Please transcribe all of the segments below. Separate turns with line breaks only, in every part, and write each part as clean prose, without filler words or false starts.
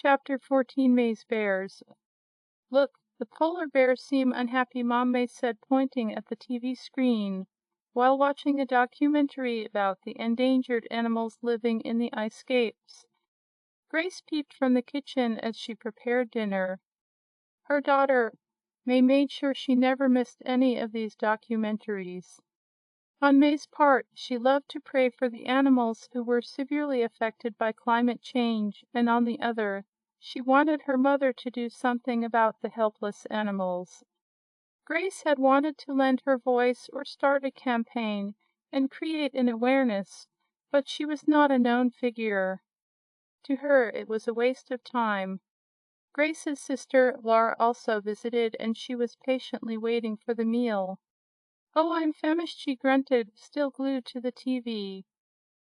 Chapter 14, May's Bears. Look, the polar bears seem unhappy, Mom May said, pointing at the TV screen while watching a documentary about the endangered animals living in the ice capes. Grace peeped from the kitchen as she prepared dinner. Her daughter, May, made sure she never missed any of these documentaries. On May's part, she loved to pray for the animals who were severely affected by climate change, and on the other, she wanted her mother to do something about the helpless animals. Grace had wanted to lend her voice or start a campaign and create an awareness, but she was not a known figure. To her, it was a waste of time. Grace's sister, Laura, also visited, and she was patiently waiting for the meal. "Oh, I'm famished," she grunted, still glued to the TV.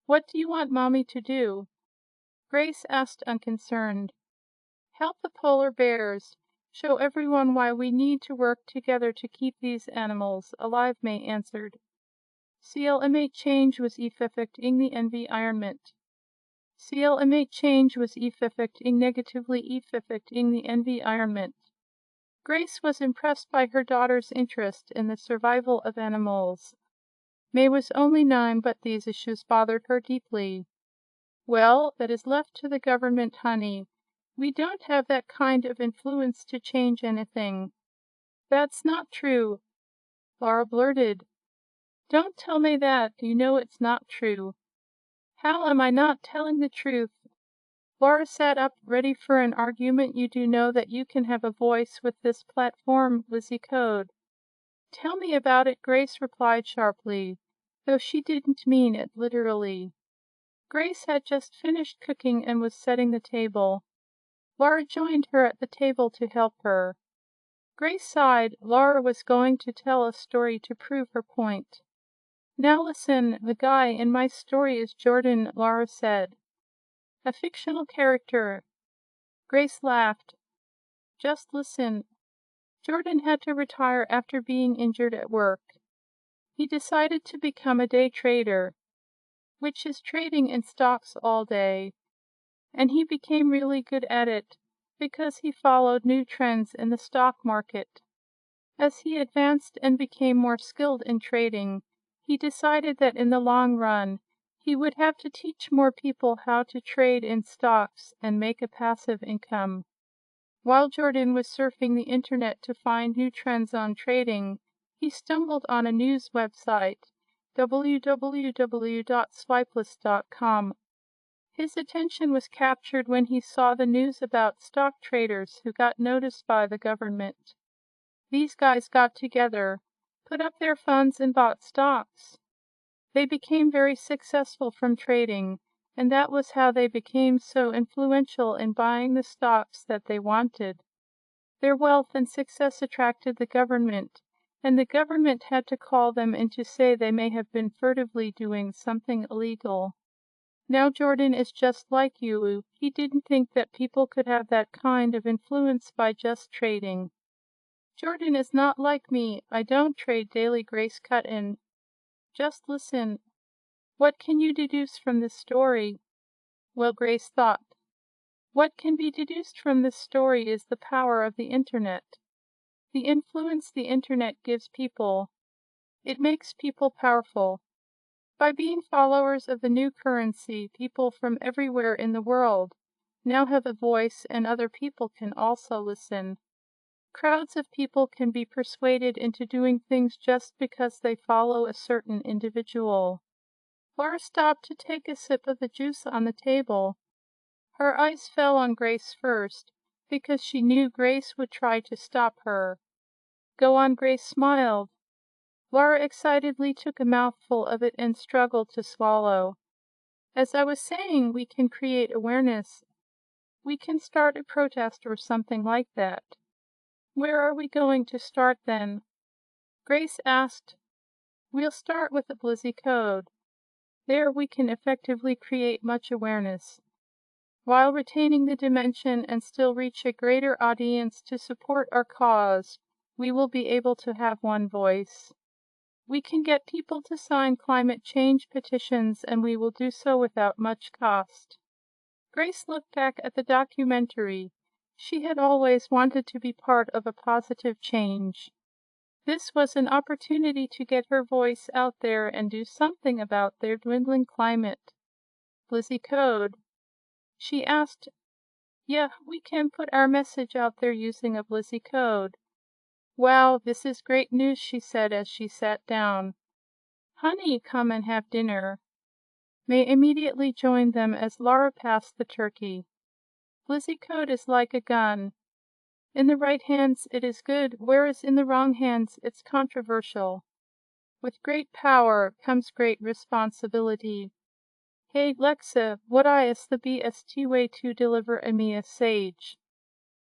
"What do you want Mommy to do?" Grace asked, unconcerned. "Help the polar bears. Show everyone why we need to work together to keep these animals alive," May answered. CLMA change was affecting the environment. CLMA change was negatively affecting the environment. Grace was impressed by her daughter's interest in the survival of animals. May was only 9, but these issues bothered her deeply. "Well, that is left to the government, honey. We don't have that kind of influence to change anything." "That's not true," Laura blurted. "Don't tell me that. You know it's not true." "How am I not telling the truth?" Laura sat up, ready for an argument. "You do know that you can have a voice with this platform, Blizzy Code." "Tell me about it," Grace replied sharply, though she didn't mean it literally. Grace had just finished cooking and was setting the table. Laura joined her at the table to help her. Grace sighed. Laura was going to tell a story to prove her point. "Now listen, the guy in my story is Jordan," Laura said. "A fictional character." Grace laughed. "Just listen. Jordan had to retire after being injured at work. He decided to become a day trader, which is trading in stocks all day. And he became really good at it because he followed new trends in the stock market. As he advanced and became more skilled in trading, he decided that in the long run he would have to teach more people how to trade in stocks and make a passive income. While Jordan was surfing the internet to find new trends on trading, he stumbled on a news website, www.swipeless.com. His attention was captured when he saw the news about stock traders who got noticed by the government. These guys got together, put up their funds, and bought stocks. They became very successful from trading, and that was how they became so influential in buying the stocks that they wanted. Their wealth and success attracted the government, and the government had to call them in to say they may have been furtively doing something illegal. Now Jordan is just like you. He didn't think that people could have that kind of influence by just trading." "Jordan is not like me. I don't trade daily," Grace cut in. "Just listen. What can you deduce from this story?" Well, Grace thought. What can be deduced from this story is the power of the Internet. The influence the Internet gives people. It makes people powerful. By being followers of the new currency, people from everywhere in the world now have a voice, and other people can also listen. Crowds of people can be persuaded into doing things just because they follow a certain individual. Laura stopped to take a sip of the juice on the table. Her eyes fell on Grace first, because she knew Grace would try to stop her. "Go on," Grace smiled. Laura excitedly took a mouthful of it and struggled to swallow. "As I was saying, we can create awareness. We can start a protest or something like that." "Where are we going to start, then?" Grace asked. "We'll start with the Blizzy Code. There we can effectively create much awareness, while retaining the dimension and still reach a greater audience to support our cause. We will be able to have one voice. We can get people to sign climate change petitions, and we will do so without much cost. Grace looked back at the documentary. She had always wanted to be part of a positive change. This was an opportunity to get her voice out there and do something about their dwindling climate. Blizzy Code. She asked, "Yeah, we can put our message out there using a Blizzy Code." "Wow, this is great news," she said as she sat down. "Honey, come and have dinner." May immediately joined them as Laura passed the turkey. Blizzy Code is like a gun. In the right hands it is good, whereas in the wrong hands it's controversial. With great power comes great responsibility. Hey, Lexa, what is the best way to deliver a message?